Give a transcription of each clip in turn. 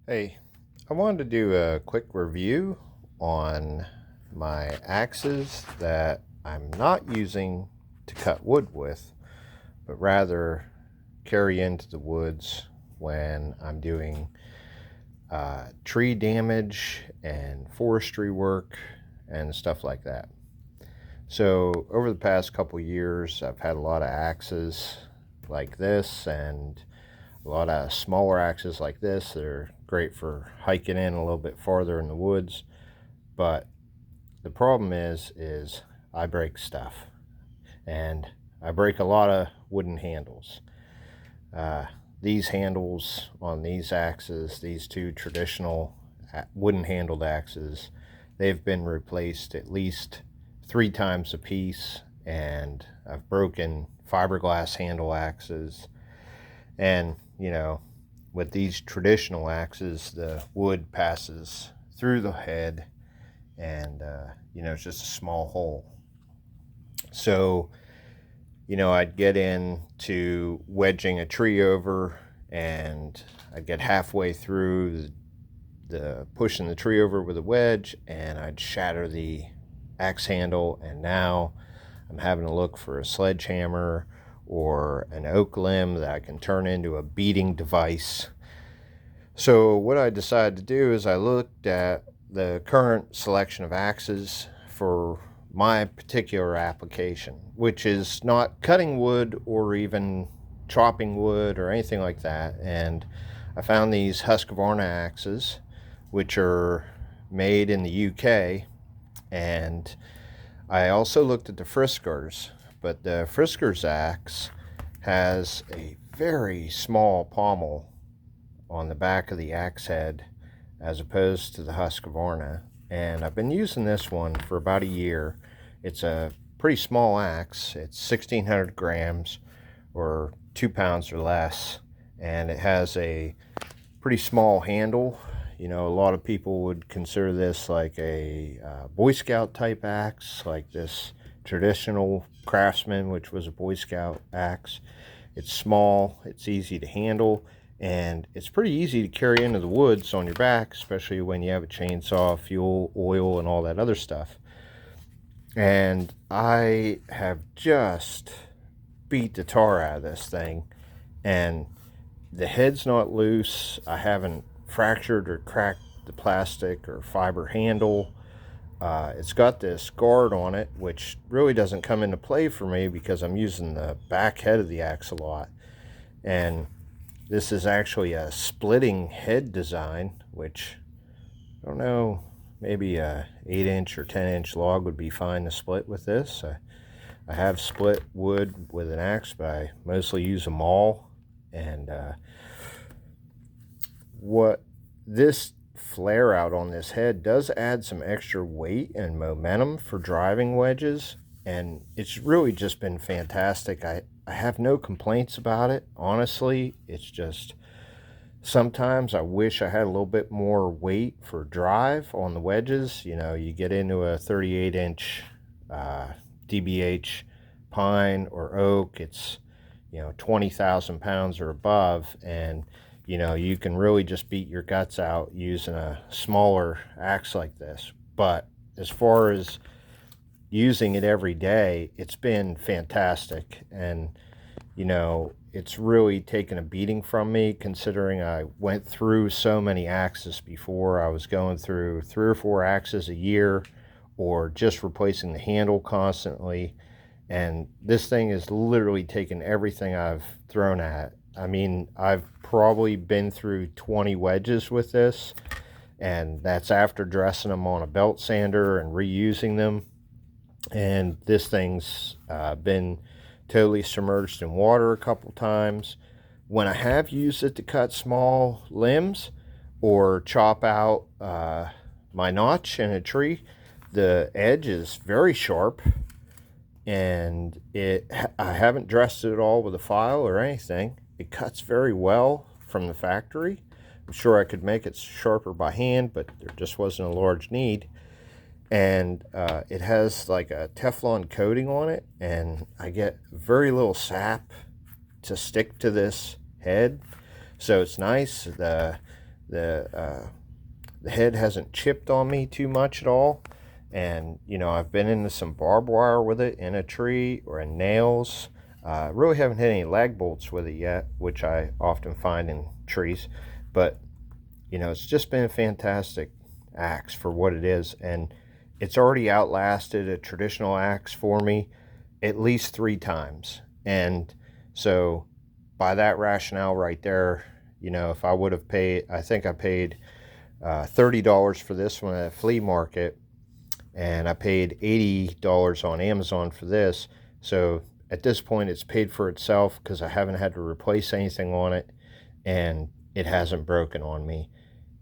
Hey, I wanted to do a quick review on my axes that I'm not using to cut wood with, but rather carry into the woods when I'm doing tree damage and forestry work and stuff like that. So over the past couple years, I've had a lot of axes like this and a lot of smaller axes like this. They're great for hiking in a little bit farther in the woods, but the problem is I break stuff, and I break a lot of wooden handles. uh, these handles on these axes, these two traditional wooden handled axes, they've been replaced at least 3 times a piece, and I've broken fiberglass handle axes. And with these traditional axes, the wood passes through the head, and it's just a small hole. So I'd get into wedging a tree over, and I'd get halfway through the pushing the tree over with a wedge, and I'd shatter the axe handle, and now I'm having to look for a sledgehammer or an oak limb that I can turn into a beating device. So what I decided to do is I looked at the current selection of axes for my particular application, which is not cutting wood or even chopping wood or anything like that. And I found these Husqvarna axes, which are made in the UK. And I also looked at the Friskers, but the Friskers axe has a very small pommel on the back of the axe head as opposed to the Husqvarna. And I've been using this one for about a year. It's a pretty small axe. It's 1,600 grams or 2 pounds or less, and it has a pretty small handle. A lot of people would consider this like a Boy Scout type axe, like this traditional Craftsman, which was a Boy Scout axe. It's small, it's easy to handle, and it's pretty easy to carry into the woods on your back, especially when you have a chainsaw, fuel, oil, and all that other stuff. And I have just beat the tar out of this thing, and the head's not loose. I haven't fractured or cracked the plastic or fiber handle. It's got this guard on it, which really doesn't come into play for me because I'm using the back head of the axe a lot. And this is actually a splitting head design, which I don't know, maybe a 8-inch or 10-inch log would be fine to split with this. I have split wood with an axe, but I mostly use a maul. And what this flare out on this head does add some extra weight and momentum for driving wedges, and it's really just been fantastic. I have no complaints about it, honestly. It's just sometimes I wish I had a little bit more weight for drive on the wedges. You get into a 38-inch DBH pine or oak, it's 20,000 pounds or above, and you can really just beat your guts out using a smaller axe like this. But as far as using it every day, it's been fantastic. And it's really taken a beating from me, considering I went through so many axes before. I was going through 3 or 4 axes a year, or just replacing the handle constantly. And this thing has literally taken everything I've thrown at. I mean, I've probably been through 20 wedges with this, and that's after dressing them on a belt sander and reusing them. And this thing's been totally submerged in water a couple times. When I have used it to cut small limbs or chop out my notch in a tree, the edge is very sharp, and I haven't dressed it at all with a file or anything. It cuts very well from the factory. I'm sure I could make it sharper by hand, but there just wasn't a large need. And it has like a Teflon coating on it, and I get very little sap to stick to this head, so it's nice. The The head hasn't chipped on me too much at all. And, I've been into some barbed wire with it in a tree or in nails. Really haven't hit any lag bolts with it yet, which I often find in trees. But, it's just been a fantastic axe for what it is. And it's already outlasted a traditional axe for me at least 3 times. And so by that rationale right there, if I would have paid, I think I paid $30 for this one at a flea market, and I paid $80 on Amazon for this. So at this point it's paid for itself because I haven't had to replace anything on it, and it hasn't broken on me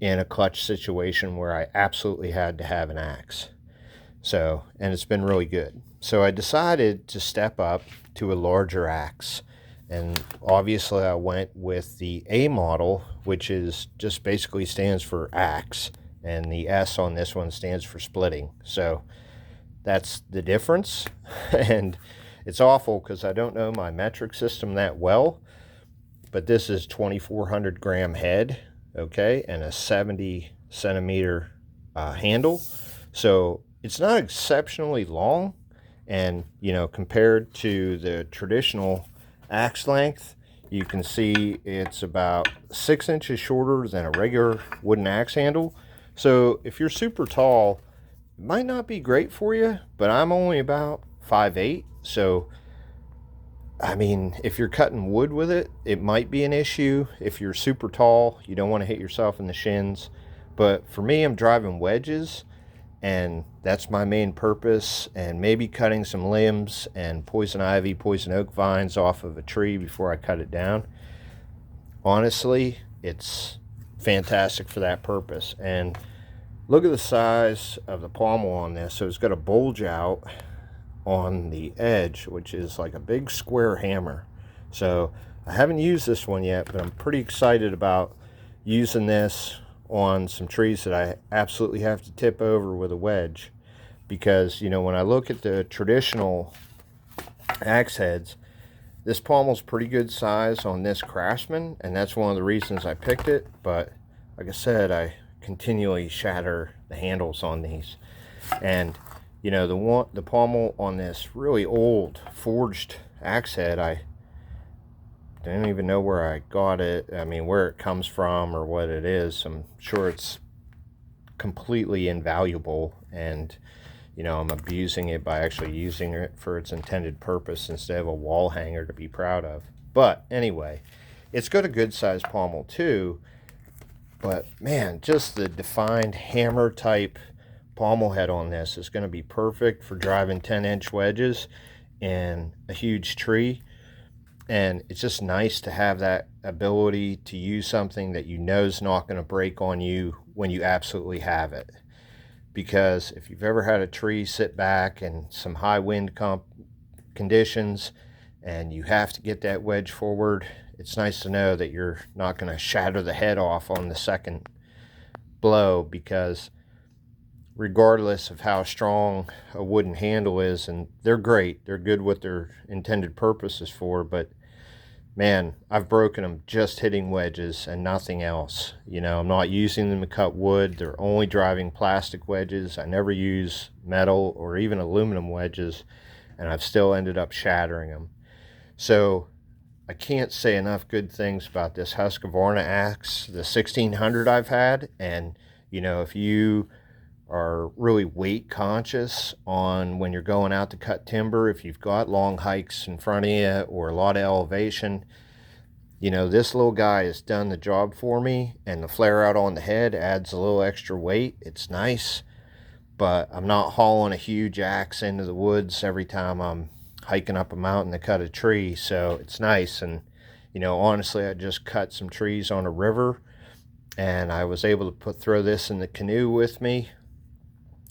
in a clutch situation where I absolutely had to have an axe. So, and it's been really good. So I decided to step up to a larger axe. And obviously I went with the A model, which is just basically stands for axe. And the S on this one stands for splitting. So that's the difference. And it's awful because I don't know my metric system that well. But this is 2,400 gram head, okay, and a 70 centimeter handle. So it's not exceptionally long, and compared to the traditional axe length, you can see it's about 6 inches shorter than a regular wooden axe handle. So if you're super tall, it might not be great for you, but I'm only about 5'8", so I mean, if you're cutting wood with it, it might be an issue. If you're super tall, you don't want to hit yourself in the shins. But for me, I'm driving wedges, and that's my main purpose, and maybe cutting some limbs and poison ivy, poison oak vines off of a tree before I cut it down. Honestly, it's fantastic for that purpose. And look at the size of the pommel on this. So it's got a bulge out on the edge, which is like a big square hammer. So I haven't used this one yet, but I'm pretty excited about using this on some trees that I absolutely have to tip over with a wedge, because when I look at the traditional axe heads, this pommel's pretty good size on this Craftsman, and that's one of the reasons I picked it. But like I said, I continually shatter the handles on these. And the pommel on this really old forged axe head, I don't even know where I got it. I mean, where it comes from or what it is. I'm sure it's completely invaluable, and I'm abusing it by actually using it for its intended purpose instead of a wall hanger to be proud of. But anyway, it's got a good sized pommel too. But man, just the defined hammer type pommel head on this is going to be perfect for driving 10-inch wedges in a huge tree. And it's just nice to have that ability to use something that is not going to break on you when you absolutely have it. Because if you've ever had a tree sit back in some high wind conditions and you have to get that wedge forward, it's nice to know that you're not going to shatter the head off on the second blow, because regardless of how strong a wooden handle is, and they're great, they're good what their intended purpose is for, but man, I've broken them just hitting wedges and nothing else. I'm not using them to cut wood. They're only driving plastic wedges. I never use metal or even aluminum wedges, and I've still ended up shattering them. So I can't say enough good things about this Husqvarna axe, the 1600 I've had. And if you are really weight conscious on when you're going out to cut timber, if you've got long hikes in front of you or a lot of elevation, this little guy has done the job for me. And the flare out on the head adds a little extra weight. It's nice, but I'm not hauling a huge axe into the woods every time I'm hiking up a mountain to cut a tree. So it's nice. And honestly, I just cut some trees on a river, and I was able to throw this in the canoe with me.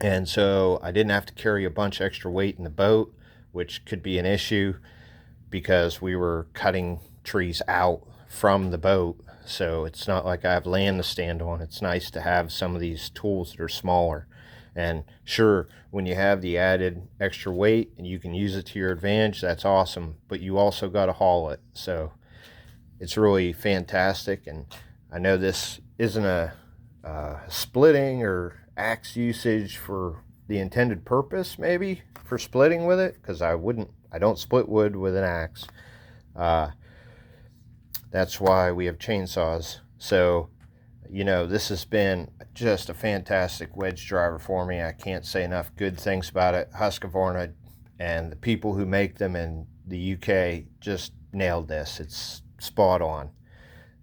And so I didn't have to carry a bunch of extra weight in the boat, which could be an issue because we were cutting trees out from the boat. So it's not like I have land to stand on. It's nice to have some of these tools that are smaller. And sure, when you have the added extra weight and you can use it to your advantage, that's awesome. But you also got to haul it. So it's really fantastic. And I know this isn't a splitting or axe usage for the intended purpose, maybe for splitting with it, because I don't split wood with an axe. That's why we have chainsaws. So, you know, this has been just a fantastic wedge driver for me. I can't say enough good things about it. Husqvarna and the people who make them in the UK just nailed this. It's spot on.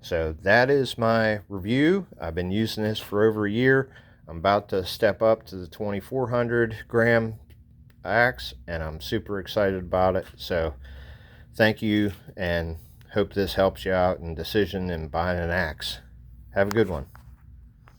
So that is my review. I've been using this for over a year. I'm about to step up to the 2400 gram axe, and I'm super excited about it. So thank you, and hope this helps you out in decision in buying an axe. Have a good one.